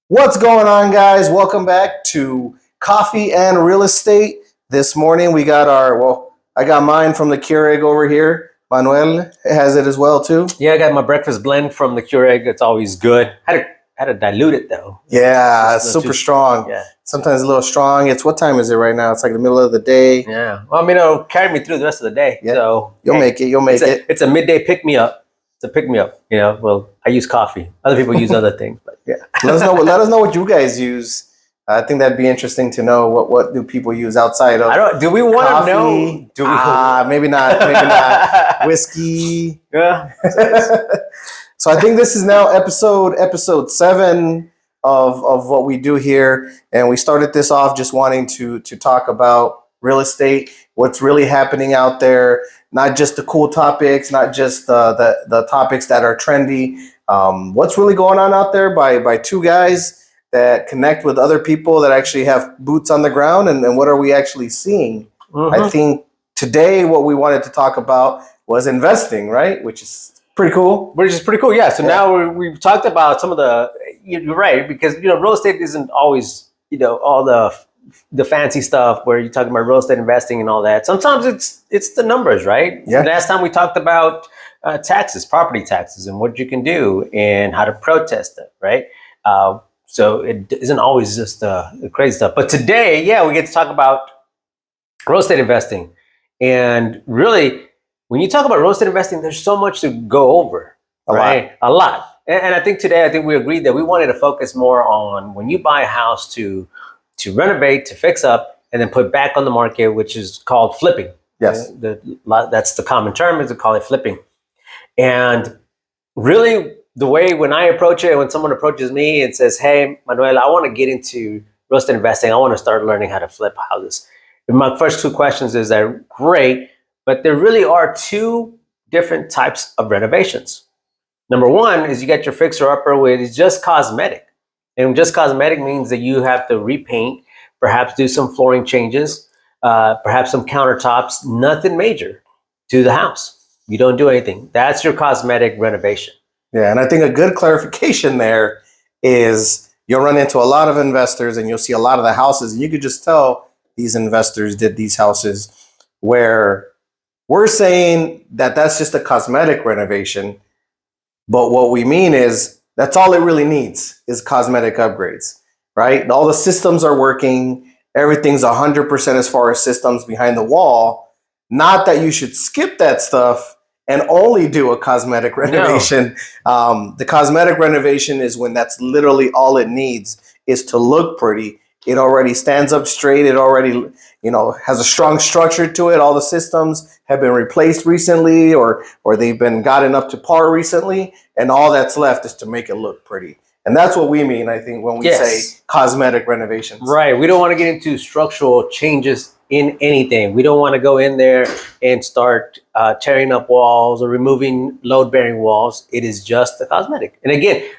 What's going on, guys? Welcome back to Coffee and Real Estate. This morning we got I got mine from the Keurig over here. Manuel has it as well too. Yeah, I got my breakfast blend from the Keurig. It's always good. Had to dilute it though. Yeah, it's super strong. Yeah. Sometimes a little strong. What time is it right now? It's like the middle of the day. Yeah. Well, I mean, it'll carry me through the rest of the day. Yeah. So You'll make it. It's a midday pick me up. It's a pick me up. Well, I use coffee. Other people use other things, but yeah. Let us know what you guys use. I think that'd be interesting to know what do people use outside of. Do we want to know? Maybe not. Maybe not. Whiskey. Yeah. So I think this is now episode 7 of what we do here, and we started this off just wanting to talk about real estate, what's really happening out there, not just the cool topics, not just the topics that are trendy. What's really going on out there by two guys that connect with other people that actually have boots on the ground, and what are we actually seeing? Mm-hmm. I think today what we wanted to talk about was investing, right? Which is pretty cool. Yeah. So now we've talked about some of the. You're right, because real estate isn't always all the fancy stuff where you're talking about real estate investing and all that. Sometimes it's the numbers, right? Yeah. Last time we talked about taxes, property taxes, and what you can do and how to protest it, right? So it isn't always just the crazy stuff. But today, we get to talk about real estate investing. And really, when you talk about real estate investing, there's so much to go over, A lot. And I think today, we agreed that we wanted to focus more on when you buy a house to renovate, to fix up, and then put back on the market, which is called flipping. Yes. That's the common term, is to call it flipping. And really, the way when I approach it, when someone approaches me and says, "Hey, Manuel, I want to get into real estate investing. I want to start learning how to flip houses." And my first 2 questions is that great, but there really are 2 different types of renovations. Number one is you get your fixer-upper, which is just cosmetic. And just cosmetic means that you have to repaint, perhaps do some flooring changes, perhaps some countertops, nothing major to the house. You don't do anything. That's your cosmetic renovation. Yeah, and I think a good clarification there is you'll run into a lot of investors and you'll see a lot of the houses, and you could just tell these investors did these houses where we're saying that that's just a cosmetic renovation. But what we mean is that's all it really needs is cosmetic upgrades, right? All the systems are working. Everything's 100% as far as systems behind the wall. Not that you should skip that stuff and only do a cosmetic renovation. No. The cosmetic renovation is when that's literally all it needs is to look pretty. It already stands up straight. It already, has a strong structure to it. All the systems have been replaced recently or they've been gotten up to par recently. And all that's left is to make it look pretty. And that's what we mean, I think, when we say cosmetic renovations. Right. We don't want to get into structural changes in anything. We don't want to go in there and start tearing up walls or removing load-bearing walls. It is just the cosmetic. And again,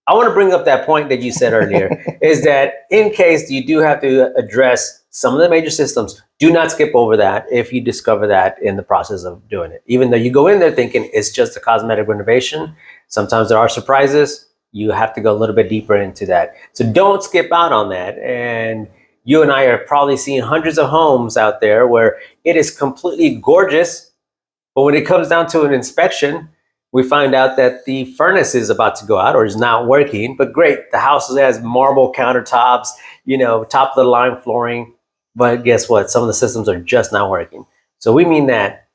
I want to bring up that point that you said earlier, is that in case you do have to address some of the major systems, do not skip over that if you discover that in the process of doing it. Even though you go in there thinking it's just a cosmetic renovation, sometimes there are surprises. You have to go a little bit deeper into that. So don't skip out on that. And you and I are probably seeing hundreds of homes out there where it is completely gorgeous, but when it comes down to an inspection, we find out that the furnace is about to go out or is not working. But great, the house has marble countertops, top of the line flooring. But guess what? Some of the systems are just not working. So we mean that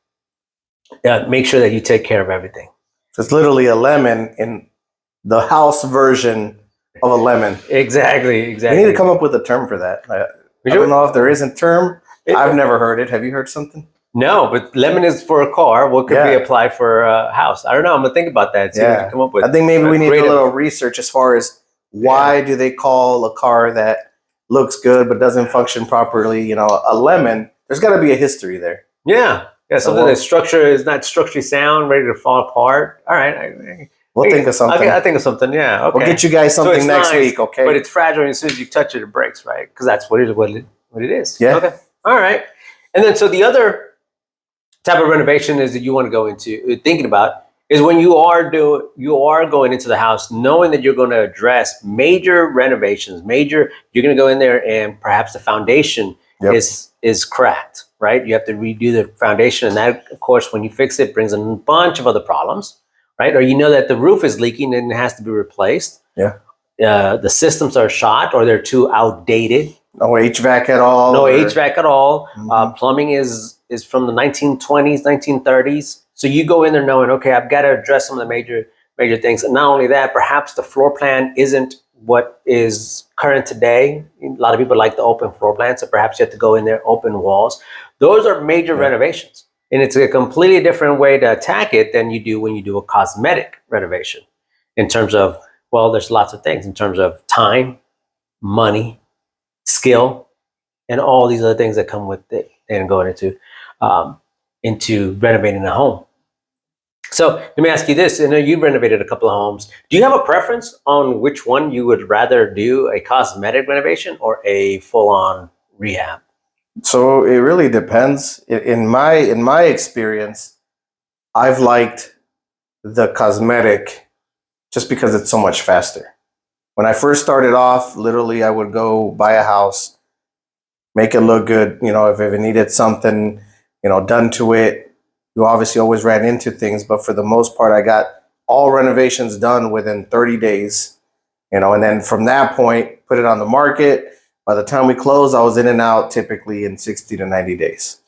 make sure that you take care of everything. It's literally a lemon in the house version of a lemon. Exactly. We need to come up with a term for that. I don't know if there is a term. I've never heard it. Have you heard something? No, but lemon is for a car. What could be applied for a house? I don't know. I'm going to think about that. See what you come up with. I think maybe we need a little research as far as why do they call a car that looks good but doesn't function properly, a lemon. There's got to be a history there. Yeah, something that structure is not structurally sound, ready to fall apart. All right. We'll think of something. I think of something, yeah. Okay. We'll get you guys something next week, okay? But it's fragile, and as soon as you touch it, it breaks, right? Because that's what it is. Yeah. Okay. All right. And then so the other type of renovation is that you want to go into thinking about is when you are going into the house knowing that you're going to address major renovations, you're going to go in there and perhaps the foundation is cracked, right? You have to redo the foundation, and that, of course, when you fix it, brings a bunch of other problems, right? Or you know that the roof is leaking and it has to be replaced. Yeah. The systems are shot or they're too outdated. No HVAC at all. No HVAC at all. Plumbing is from the 1920s, 1930s. So you go in there knowing, okay, I've got to address some of the major things. And not only that, perhaps the floor plan isn't what is current today. A lot of people like the open floor plan, so perhaps you have to go in there, open walls. Those are major renovations. And it's a completely different way to attack it than you do when you do a cosmetic renovation. In terms of, well, there's lots of things in terms of time, money, skill, and all these other things that come with it and going into renovating a home. So let me ask you this. I know you've renovated a couple of homes. Do you have a preference on which one you would rather do, a cosmetic renovation or a full-on rehab? So it really depends. In my experience, I've liked the cosmetic just because it's so much faster. When I first started off, literally I would go buy a house, make it look good. You know, if it needed something, done to it. You obviously always ran into things, but for the most part, I got all renovations done within 30 days, and then from that point, put it on the market. By the time we closed, I was in and out typically in 60 to 90 days.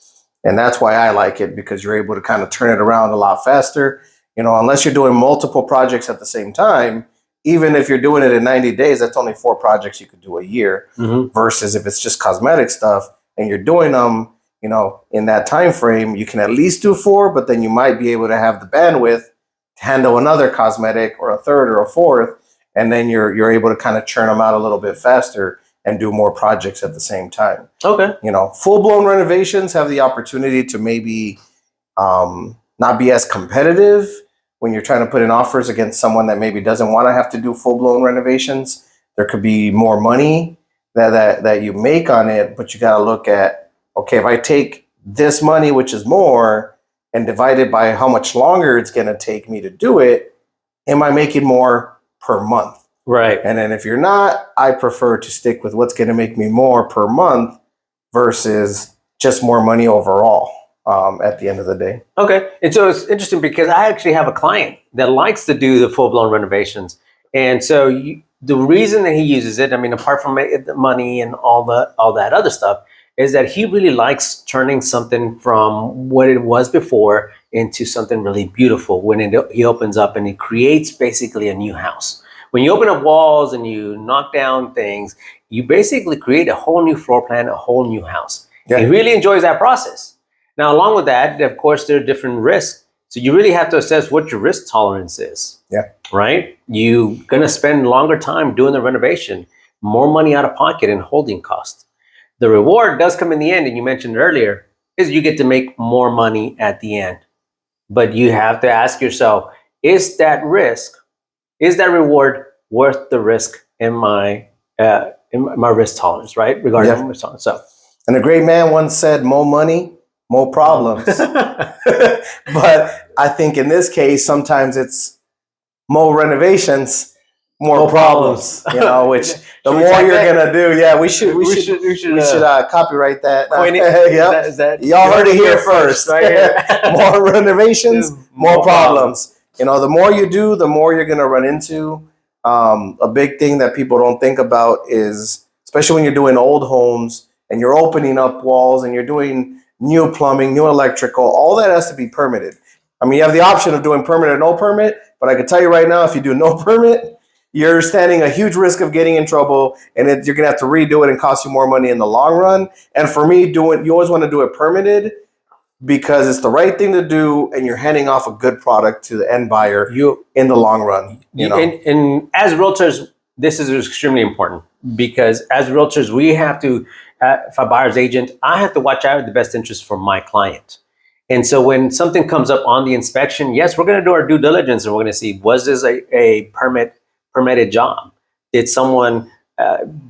And that's why I like it, because you're able to kind of turn it around a lot faster. Unless you're doing multiple projects at the same time, even if you're doing it in 90 days, that's only 4 projects you could do a year, versus if it's just cosmetic stuff and you're doing them, in that time frame, you can at least do 4, but then you might be able to have the bandwidth to handle another cosmetic or a third or a fourth, and then you're able to kind of churn them out a little bit faster and do more projects at the same time. Okay. Full-blown renovations have the opportunity to maybe not be as competitive when you're trying to put in offers against someone that maybe doesn't want to have to do full-blown renovations. There could be more money that you make on it, but you got to look at, okay, if I take this money, which is more, and divide it by how much longer it's going to take me to do it, am I making more per month? Right. And then if you're not, I prefer to stick with what's going to make me more per month versus just more money overall at the end of the day. Okay. And so it's interesting because I actually have a client that likes to do the full-blown renovations. And so the reason that he uses it, I mean, apart from the money and all that other stuff, is that he really likes turning something from what it was before into something really beautiful when he opens up and he creates basically a new house. When you open up walls and you knock down things, you basically create a whole new floor plan, a whole new house. Yeah. He really enjoys that process. Now, along with that, of course, there are different risks. So you really have to assess what your risk tolerance is. Yeah. Right? You're going to spend longer time doing the renovation, more money out of pocket and holding costs. The reward does come in the end, and you mentioned earlier, is you get to make more money at the end. But you have to ask yourself, is that reward worth the risk in my risk tolerance, right? Regarding my risk tolerance. So, and a great man once said, more money, more problems. But I think in this case, sometimes it's more renovations, more problems. Which the more you're gonna do, we should copyright that. Yep. Y'all heard it here first. Right here. More renovations, more problems. The more you do, the more you're gonna run into. A big thing that people don't think about is, especially when you're doing old homes and you're opening up walls and you're doing new plumbing, new electrical, all that has to be permitted. I mean, you have the option of doing permit or no permit, but I can tell you right now, if you do no permit, you're standing a huge risk of getting in trouble, and you're going to have to redo it and cost you more money in the long run. And for me, you always want to do it permitted because it's the right thing to do, and you're handing off a good product to the end buyer in the long run. And as realtors, this is extremely important because as realtors, we have to, if a buyer's agent, I have to watch out for the best interest for my client. And so when something comes up on the inspection, yes, we're going to do our due diligence, and we're going to see, was this a permitted job? Did someone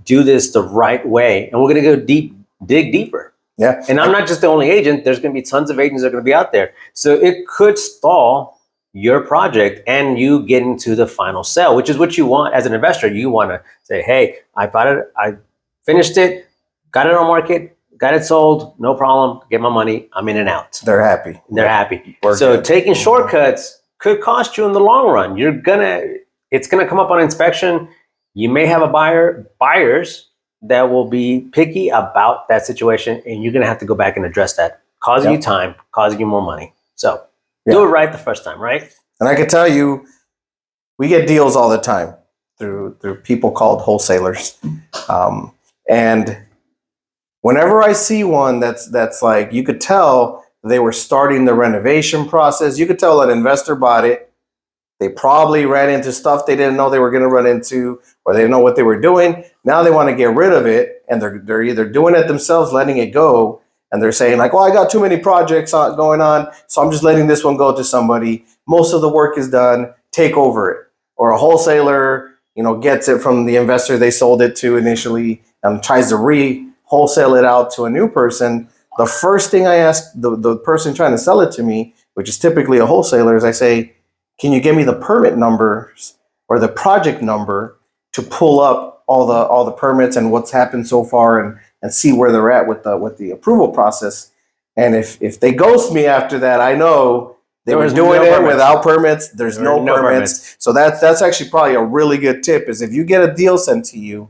do this the right way? And we're going to go dig deeper. Yeah. And I'm not just the only agent. There's going to be tons of agents that are going to be out there. So it could stall your project and you get into the final sale, which is what you want as an investor. You want to say, hey, I bought it, I finished it, got it on market, got it sold, no problem, get my money, I'm in and out. They're happy. They're happy. We're so good. taking shortcuts could cost you in the long run. It's gonna come up on inspection. You may have buyers that will be picky about that situation, and you're gonna have to go back and address that, causing you time, causing you more money. So do it right the first time, right? And I can tell you, we get deals all the time through people called wholesalers, and whenever I see one that's like, you could tell they were starting the renovation process. You could tell an investor bought it. They probably ran into stuff they didn't know they were going to run into, or they didn't know what they were doing. Now they want to get rid of it, and they're either doing it themselves, letting it go, and they're saying like, well, I got too many projects going on, so I'm just letting this one go to somebody. Most of the work is done. Take over it. Or a wholesaler, gets it from the investor they sold it to initially and tries to wholesale it out to a new person. The first thing I ask the person trying to sell it to me, which is typically a wholesaler, is I say, can you give me the permit numbers or the project number to pull up all the permits and what's happened so far and see where they're at with the approval process. And if they ghost me after that, I know they were doing it without permits. There's no permits. So that's actually probably a really good tip, is if you get a deal sent to you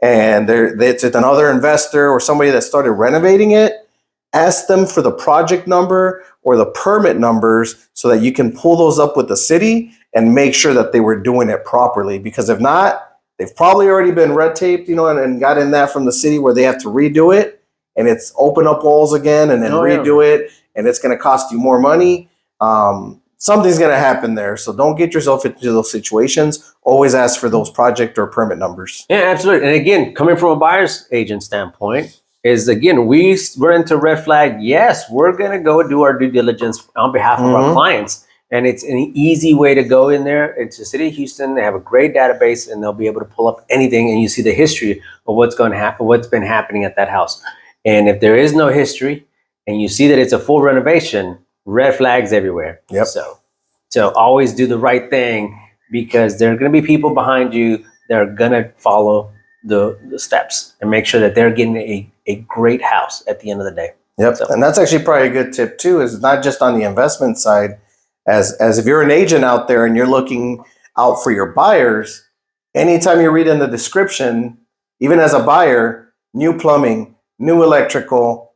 and it's another investor or somebody that started renovating it, ask them for the project number or the permit numbers so that you can pull those up with the city and make sure that they were doing it properly. Because if not, they've probably already been red taped, and got in that from the city where they have to redo it, and it's open up walls again and then redo it, and it's going to cost you more money. Something's going to happen there. So don't get yourself into those situations. Always ask for those project or permit numbers. Yeah, absolutely. And again, coming from a buyer's agent standpoint, is again, we're into red flag. Yes, we're going to go do our due diligence on behalf of our clients. And it's an easy way to go in there. It's the city of Houston. They have a great database, and they'll be able to pull up anything, and you see the history of what's going to happen, what's been happening at that house. And if there is no history and you see that it's a full renovation, red flags everywhere. Yep. So always do the right thing, because there are going to be people behind you that are going to follow the steps and make sure that they're getting a great house at the end of the day. Yep. So. And that's actually probably a good tip too, is not just on the investment side, as if you're an agent out there and you're looking out for your buyers, anytime you read in the description, even as a buyer, new plumbing, new electrical,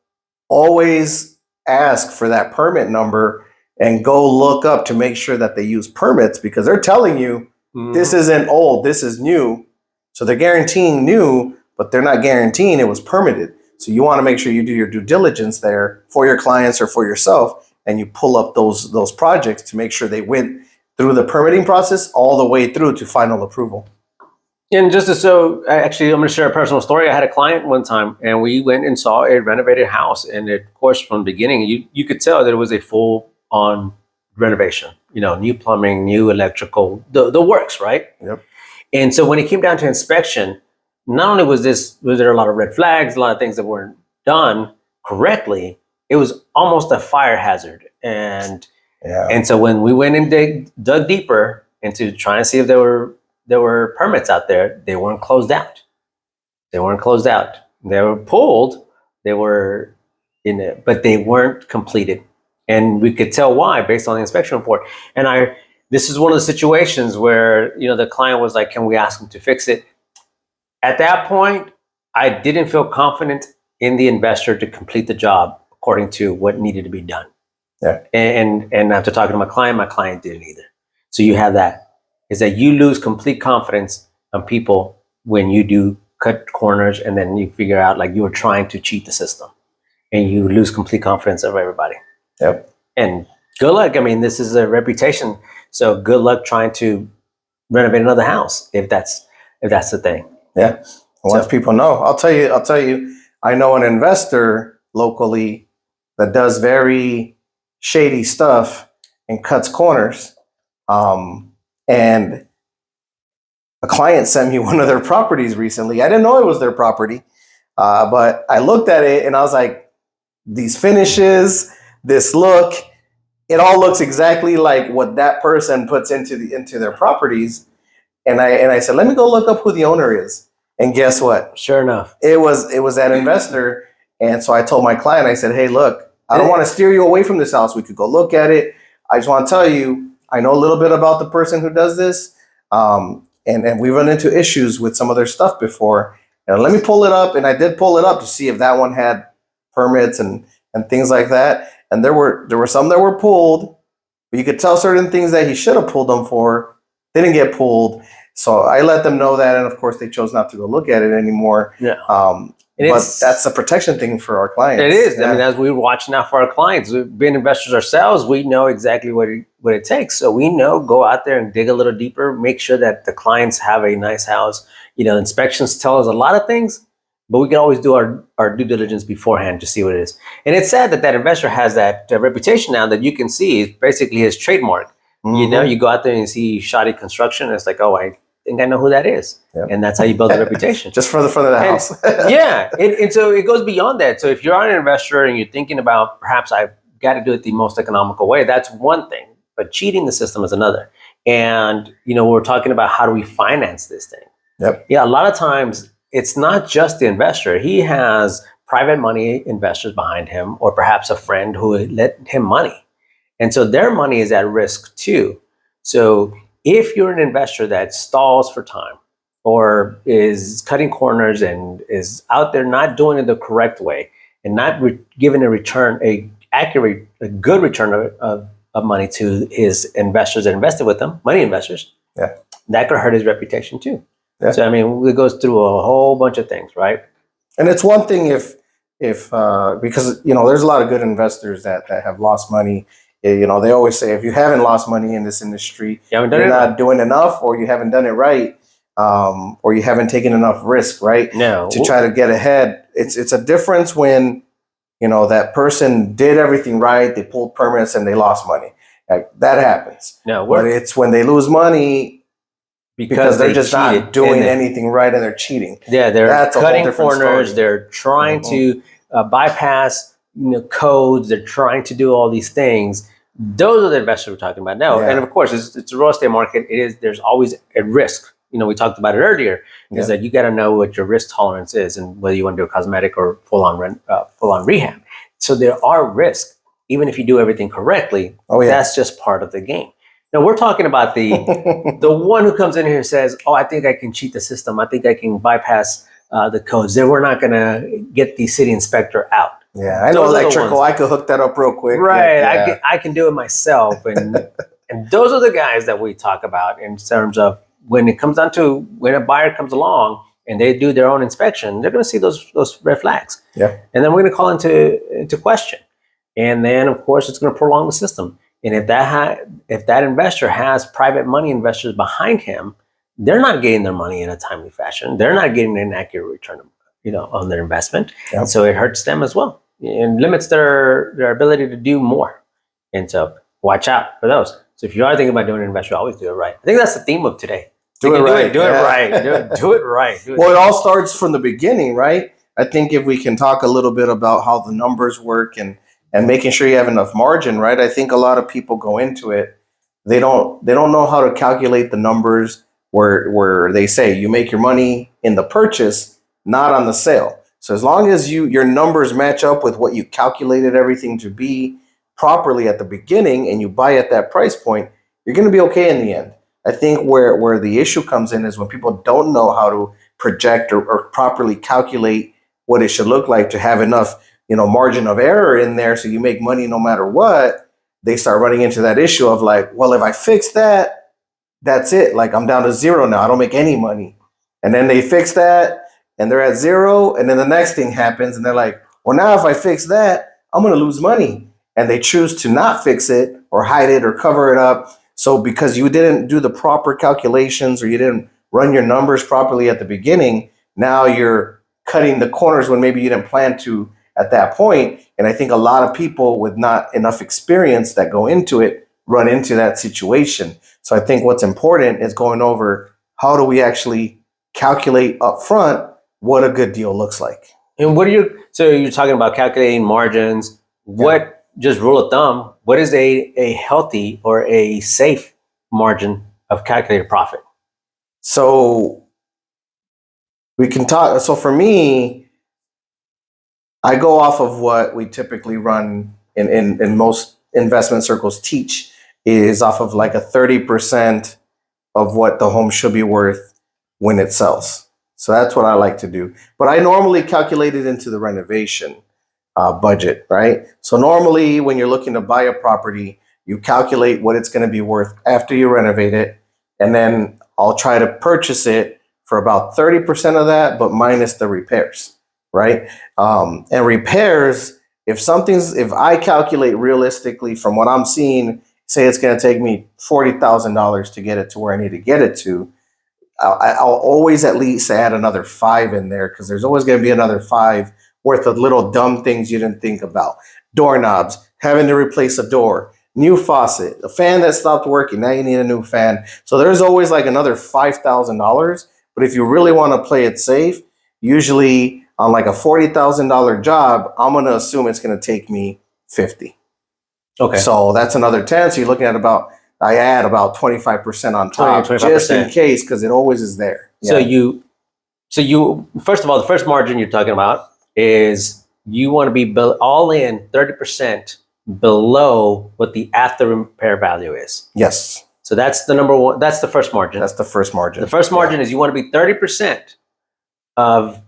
always ask for that permit number and go look up to make sure that they use permits, because they're telling you this isn't old, this is new. So they're guaranteeing new, but they're not guaranteeing it was permitted. So you want to make sure you do your due diligence there for your clients or for yourself, and you pull up those projects to make sure they went through the permitting process all the way through to final approval. And just actually, I'm going to share a personal story. I had a client one time, and we went and saw a renovated house. And of course, from the beginning, you could tell that it was a full-on renovation. New plumbing, new electrical, the works, right? Yep. And so when it came down to inspection, not only was there a lot of red flags, a lot of things that weren't done correctly, it was almost a fire hazard. And so when we went and dug deeper into trying to see if there were permits out there, they weren't closed out. They were pulled. They were in it, but they weren't completed. And we could tell why based on the inspection report. And this is one of the situations where, the client was like, can we ask him to fix it? At that point, I didn't feel confident in the investor to complete the job according to what needed to be done. Yeah. And after talking to my client didn't either. So you have that, is that you lose complete confidence on people when you do cut corners, and then you figure out like you were trying to cheat the system, and you lose complete confidence of everybody. Yep. And good luck. I mean, this is a reputation. So good luck trying to renovate another house if that's the thing. Yeah. Once people know, I'll tell you, I know an investor locally that does very shady stuff and cuts corners. And a client sent me one of their properties recently. I didn't know it was their property, but I looked at it and I was like, these finishes, this look, it all looks exactly like what that person puts into their properties. And I said, let me go look up who the owner is. And guess what? Sure enough. It was that investor. And so I told my client, I said, hey, look, I don't want to steer you away from this house. We could go look at it. I just want to tell you, I know a little bit about the person who does this. And we run into issues with some of their stuff before. And let me pull it up. And I did pull it up to see if that one had permits and things like that. And there were some that were pulled, but you could tell certain things that he should have pulled them for didn't get pulled. So I let them know that, and of course they chose not to go look at it anymore. Yeah. But that's a protection thing for our clients. It is. Yeah. I mean, as we're watching out for our clients, we've been investors ourselves. We know exactly what it takes. So we know, go out there and dig a little deeper, make sure that the clients have a nice house. Inspections tell us a lot of things, but we can always do our due diligence beforehand to see what it is. And it's sad that investor has that reputation now that you can see is basically his trademark. Mhm. You go out there and you see shoddy construction, and it's like, oh, I think I know who that is. Yep. And that's how you build a reputation. Just for the front of the house. Yeah. And so it goes beyond that. So if you're an investor and you're thinking about perhaps I've got to do it the most economical way, that's one thing. But cheating the system is another. And, we're talking about how do we finance this thing? Yep. Yeah, a lot of times it's not just the investor. He has private money investors behind him, or perhaps a friend who lent him money. And so their money is at risk too. So if you're an investor that stalls for time or is cutting corners and is out there not doing it the correct way and not giving a return, a good return of money to his investors that invested with them, money investors, Yeah. that could hurt his reputation too. Yeah. So, I mean, it goes through a whole bunch of things, right? And it's one thing if because there's a lot of good investors that have lost money. They always say if you haven't lost money in this industry, you're not doing enough, or you haven't done it right, or you haven't taken enough risk, right? No. To try to get ahead. It's a difference when that person did everything right, they pulled permits and they lost money. Like, that happens. No, but it's when they lose money because they're just cheated not doing anything right and they're cheating. Yeah, they're That's a whole cutting different corners. story. They're trying to bypass codes. They're trying to do all these things. Those are the investors we're talking about now. Yeah. And of course, it's a real estate market. There's always a risk. We talked about it earlier. Is that you got to know what your risk tolerance is and whether you want to do a cosmetic or full on rehab. So there are risks, even if you do everything correctly. Oh, yeah. That's just part of the game. Now we're talking about the one who comes in here and says, "Oh, I think I can cheat the system. I think I can bypass the codes." Then we're not going to get the city inspector out. Yeah, I know electrical. I could hook that up real quick. Right, yeah. I can do it myself, and those are the guys that we talk about in terms of when it comes down to when a buyer comes along and they do their own inspection, they're going to see those red flags. Yeah, and then we're going to call into question, and then of course it's going to prolong the system. And if that investor has private money investors behind him, they're not getting their money in a timely fashion. They're not getting an accurate return, on their investment. Yep. So it hurts them as well and limits their ability to do more. And so watch out for those. So if you are thinking about doing an investor, always do it right. I think that's the theme of today. Do it right. Do it right. Well, it all starts from the beginning, right? I think if we can talk a little bit about how the numbers work and making sure you have enough margin, right? I think a lot of people go into it. They don't know how to calculate the numbers where they say you make your money in the purchase, not on the sale. So as long as your numbers match up with what you calculated everything to be properly at the beginning and you buy at that price point, you're going to be okay in the end. I think where the issue comes in is when people don't know how to project or properly calculate what it should look like to have enough margin of error in there so you make money no matter what. They start running into that issue of like, well, if I fix that, that's it. Like, I'm down to zero now. I don't make any money. And then they fix that and they're at zero. And then the next thing happens and they're like, well, now if I fix that, I'm going to lose money. And they choose to not fix it or hide it or cover it up. So because you didn't do the proper calculations or you didn't run your numbers properly at the beginning, now you're cutting the corners when maybe you didn't plan to at that point. And I think a lot of people with not enough experience that go into it run into that situation. So I think what's important is going over how do we actually calculate up front what a good deal looks like. And so you're talking about calculating margins. What, just rule of thumb, what is a healthy or a safe margin of calculated profit? So we can talk. So for me, I go off of what we typically run in most investment circles teach is off of like a 30% of what the home should be worth when it sells. So that's what I like to do. But I normally calculate it into the renovation budget, right? So normally when you're looking to buy a property, you calculate what it's going to be worth after you renovate it. And then I'll try to purchase it for about 30% of that, but minus the repairs, right? And repairs, if I calculate realistically from what I'm seeing, say it's going to take me $40,000 to get it to where I need to get it to, I'll always at least add another five in there because there's always going to be another five worth of little dumb things you didn't think about. Doorknobs, having to replace a door, new faucet, a fan that stopped working. Now you need a new fan. So there's always like another $5,000. But if you really want to play it safe, usually on like a $40,000 job, I'm going to assume it's going to take me 50. Okay. So that's another 10. So you're looking at I add about 25% on top 25%. just in case, because it always is there. So you first of all, the first margin you're talking about is you want to be all in 30% below what the after repair value is. Yes. So that's the number one. That's the first margin. That's the first margin. The first margin is you want to be 30% of,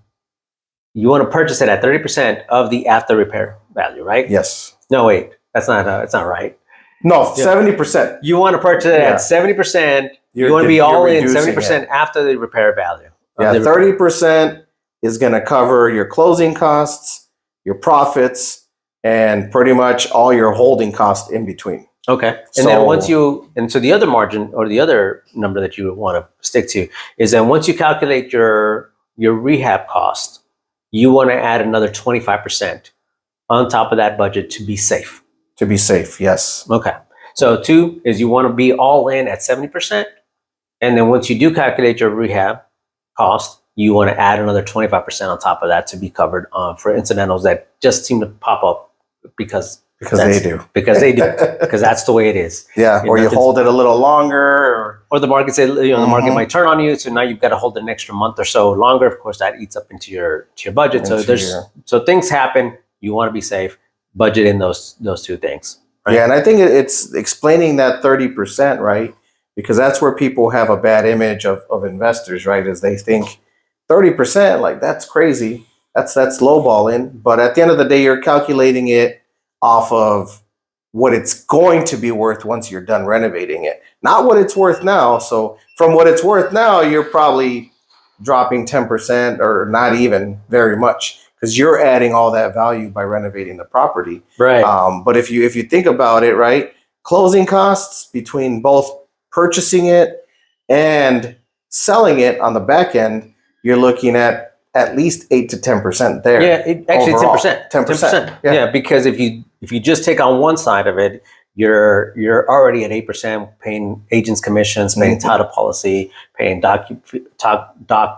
you want to purchase it at 30% of the after repair value, right? Yes. No, wait, that's not right. No, 70%. You want to purchase it at 70%. You want to be all in 70% after the repair value. Yeah, 30% is going to cover your closing costs, your profits, and pretty much all your holding costs in between. Okay. And then so the other margin or the other number that you want to stick to is then once you calculate your rehab cost, you want to add another 25% on top of that budget to be safe. To be safe, yes. Okay. So 2 is you want to be all in at 70%. And then once you do calculate your rehab cost, you want to add another 25% on top of that to be covered for incidentals that just seem to pop up because they do. Because that's the way it is. Yeah, or you hold it a little longer. Or the market the market might turn on you, so now you've got to hold it an extra month or so longer. Of course, that eats up into your budget. So things happen. You want to be safe. Budget in those two things. Right? Yeah, and I think it's explaining that 30%, right? Because that's where people have a bad image of investors, right? Is they think 30%, like that's crazy. That's lowballing. But at the end of the day, you're calculating it off of what it's going to be worth once you're done renovating it, not what it's worth now. So from what it's worth now, you're probably dropping 10% or not even very much, because you're adding all that value by renovating the property. Right. But if you think about it, right, closing costs between both purchasing it and selling it on the back end, you're looking at least 8 to 10% there. Yeah, actually overall. 10%. 10%. Yeah, because if you just take on one side of it, you're already at 8%, paying agents commissions, paying title policy, paying doc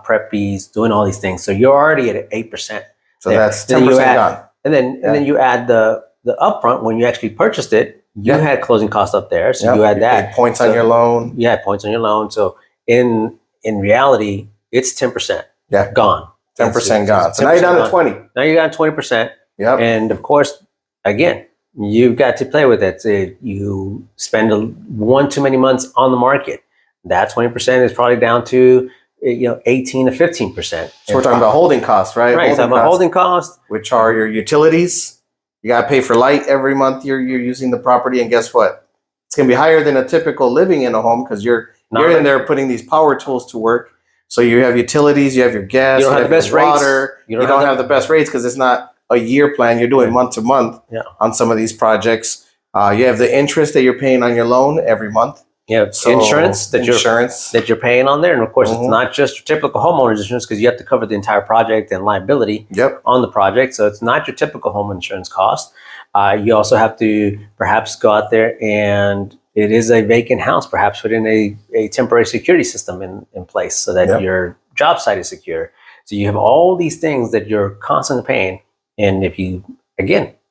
prep fees, doing all these things. So you're already at 8%. So that's 10% gone. And then you add the upfront when you actually purchased it. You had closing costs up there, so you had that. Points on your loan. You had points on your loan. So in reality, it's 10%. Yeah, gone. 10% gone. So now you're down to 20. Now you're down to 20%. Yep. And of course, again, you've got to play with it. So you spend one too many months on the market. That 20% is probably down to 18 to 15%. So we're talking about holding costs, right? Right. So about holding costs, which are your utilities. You got to pay for light every month you're using the property, and guess what? It's going to be higher than a typical living in a home because you're in there putting these power tools to work. So you have utilities, you have your gas, you don't have the best water. Rates. You don't have the best rates because it's not a year plan. You're doing month to month on some of these projects. You have the interest that you're paying on your loan every month. Yeah, so insurance that you're paying on there, and of course, it's not just your typical homeowner's insurance because you have to cover the entire project and liability on the project. So it's not your typical home insurance cost. You also have to perhaps go out there, and it is a vacant house, perhaps put in a temporary security system in place so that your job site is secure. So you have all these things that you're constantly paying, and if you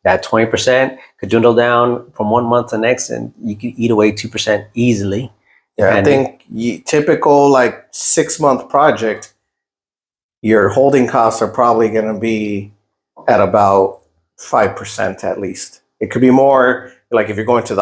That 20% could dwindle down from 1 month to the next, and you could eat away 2% easily. Yeah, I think typical like 6 month project, your holding costs are probably going to be at about 5% at least. It could be more, like if you're going to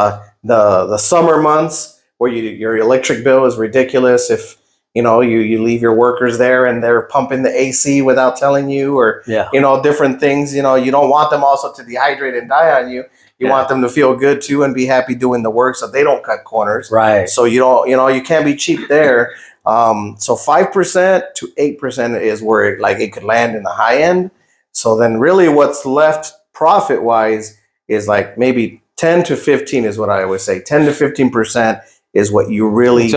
the summer months where your electric bill is ridiculous. If you leave your workers there and they're pumping the AC without telling you, or Yeah. different things. You don't want them also to dehydrate and die on you. You want them to feel good too and be happy doing the work, so they don't cut corners. Right. So you can't be cheap there. So 5% to 8% is where it could land in the high end. So then really what's left profit wise is like maybe 10 to 15 is what I always say. 10 to 15% is what you really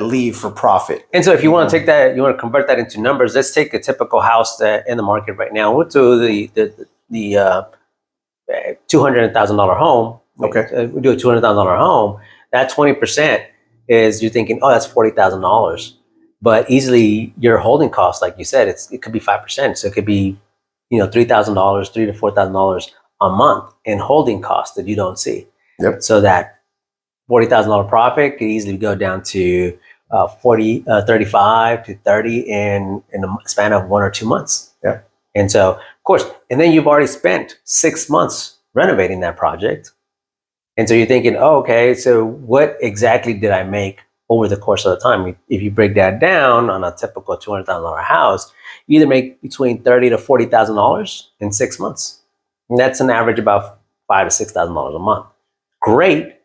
leave for profit. And so if you want to take that, you want to convert that into numbers, let's take a typical house that in the market right now. We'll do the $200,000 home. Okay. We do a $200,000 home. That 20% is, you're thinking, oh, that's $40,000. But easily your holding cost, like you said, it could be 5%. So it could be, $3,000, $3,000 to $4,000 a month in holding costs that you don't see. Yep. So that $40,000 profit could easily go down to 35 to 30 in a span of 1 or 2 months. Yeah. And so, of course, and then you've already spent 6 months renovating that project. And so you're thinking, oh, okay, so what exactly did I make over the course of the time? If you break that down on a typical $200,000 house, you either make between $30,000 to $40,000 in 6 months. And that's an average about $5,000 to $6,000 a month. Great,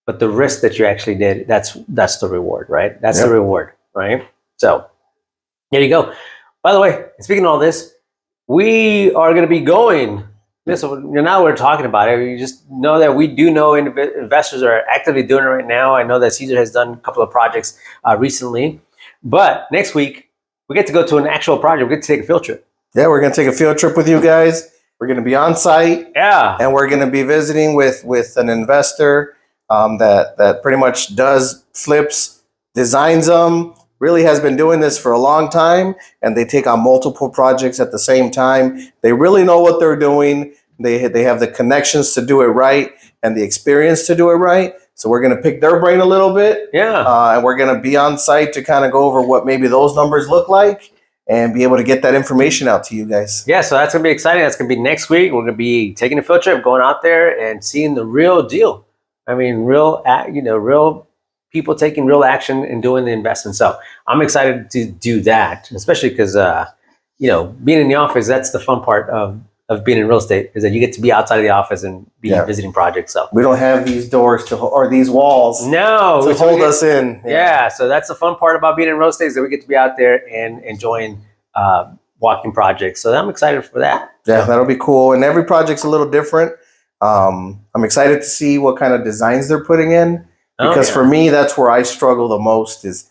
but the risk that you actually did, that's the reward, right? That's the reward, right? So there you go. By the way, speaking of all this, we are going to be going. So now we're talking about it. You just know that we do know investors are actively doing it right now. I know that Cesar has done a couple of projects recently, but next week we get to go to an actual project. We get to take a field trip. Yeah, we're going to take a field trip with you guys. We're going to be on site. Yeah, and we're going to be visiting with an investor that pretty much does flips, designs them. Really has been doing this for a long time, and they take on multiple projects at the same time. They really know what they're doing. They have the connections to do it right and the experience to do it right. So we're going to pick their brain a little bit. Yeah. And we're going to be on site to kind of go over what maybe those numbers look like and be able to get that information out to you guys. Yeah, so that's going to be exciting. That's going to be next week. We're going to be taking a field trip, going out there and seeing the real deal. I mean, real people taking real action and doing the investment. So I'm excited to do that, especially because, being in the office, that's the fun part of being in real estate, is that you get to be outside of the office and be visiting projects. So we don't have these doors or these walls to hold us in. Yeah. So that's the fun part about being in real estate, is that we get to be out there and enjoying walking projects. So I'm excited for that. Yeah, that'll be cool. And every project's a little different. I'm excited to see what kind of designs they're putting in. Because for me, that's where I struggle the most is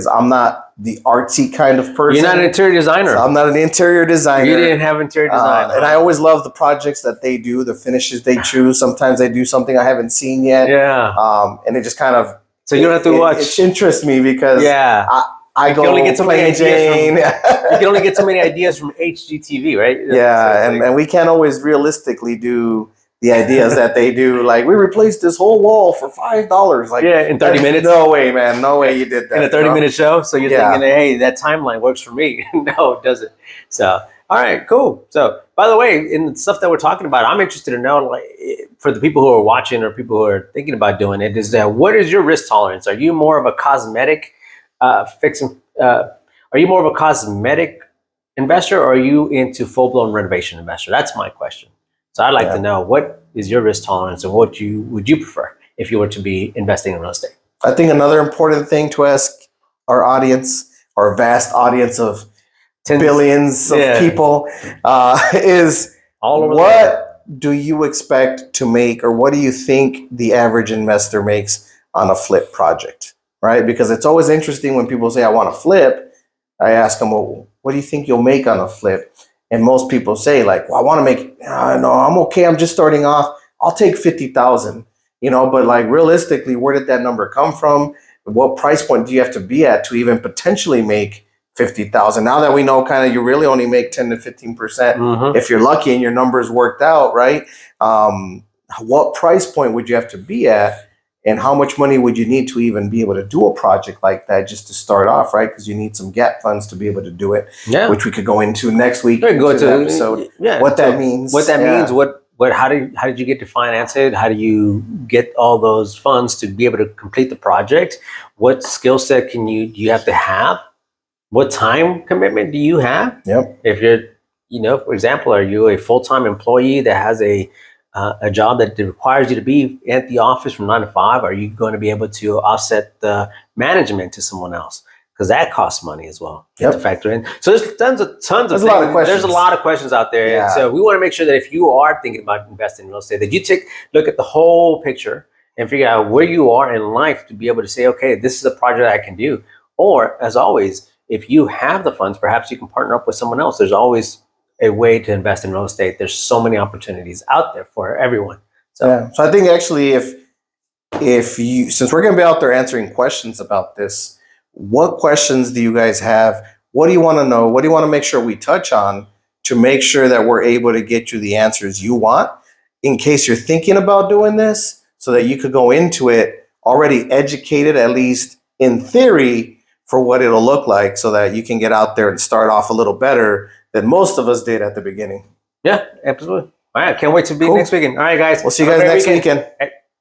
I'm not the artsy kind of person. You're not an interior designer. So I'm not an interior designer. You didn't have interior design. And I always love the projects that they do, the finishes they choose. Sometimes they do something I haven't seen yet. Yeah. And it just kind of... So you don't have to watch... It interests me because I go only get so many Jane. You can only get so many ideas from HGTV, right? Yeah, and we can't always realistically do the ideas that they do. Like, we replaced this whole wall for $5. Like, in 30 minutes. No way, man. No way you did that. In a 30-minute show. So you're thinking, hey, that timeline works for me. No, it doesn't. So, all right, cool. So, by the way, in the stuff that we're talking about, I'm interested to know, like, for the people who are watching or people who are thinking about doing it, is that what is your risk tolerance? Are you more of a cosmetic fixing? Are you more of a cosmetic investor, or are you into full-blown renovation investor? That's my question. So I'd like to know, what is your risk tolerance, and what would you prefer if you were to be investing in real estate? I think another important thing to ask our audience, our vast audience of billions of people, is all over what do you expect to make, or what do you think the average investor makes on a flip project, right? Because it's always interesting when people say, I want to flip. I ask them, well, what do you think you'll make on a flip? And most people say, like, well, I want to make, no, I'm okay. I'm just starting off. I'll take 50,000, but like, realistically, where did that number come from? What price point do you have to be at to even potentially make 50,000. Now that we know kind of you really only make 10 to 15% Mhm. if you're lucky and your numbers worked out, right? What price point would you have to be at? And how much money would you need to even be able to do a project like that just to start off, right? Because you need some gap funds to be able to do it, Yeah. which we could go into next week. We can go into to the episode. Yeah. What So that means. What that Yeah. means. What? How did you get to finance it? How do you get all those funds to be able to complete the project? What skill set do you have to have? What time commitment do you have? Yep. If you're, for example, are you a full-time employee that has a job that requires you to be at the office from 9 to 5? Are you going to be able to offset the management to someone else? Because that costs money as well. You have to factor in. So there's tons of There's a lot of questions. There's a lot of questions out there. Yeah. And so we want to make sure that if you are thinking about investing in real estate, that you look at the whole picture and figure out where you are in life to be able to say, okay, this is a project I can do. Or as always, if you have the funds, perhaps you can partner up with someone else. There's always a way to invest in real estate. There's so many opportunities out there for everyone. So I think actually if you, since we're going to be out there answering questions about this, what questions do you guys have? What do you want to know? What do you want to make sure we touch on to make sure that we're able to get you the answers you want in case you're thinking about doing this, so that you could go into it already educated, at least in theory, for what it'll look like, so that you can get out there and start off a little better than most of us did at the beginning. Yeah, absolutely. All right, can't wait to be Cool. next weekend. All right, guys. We'll see you guys next weekend.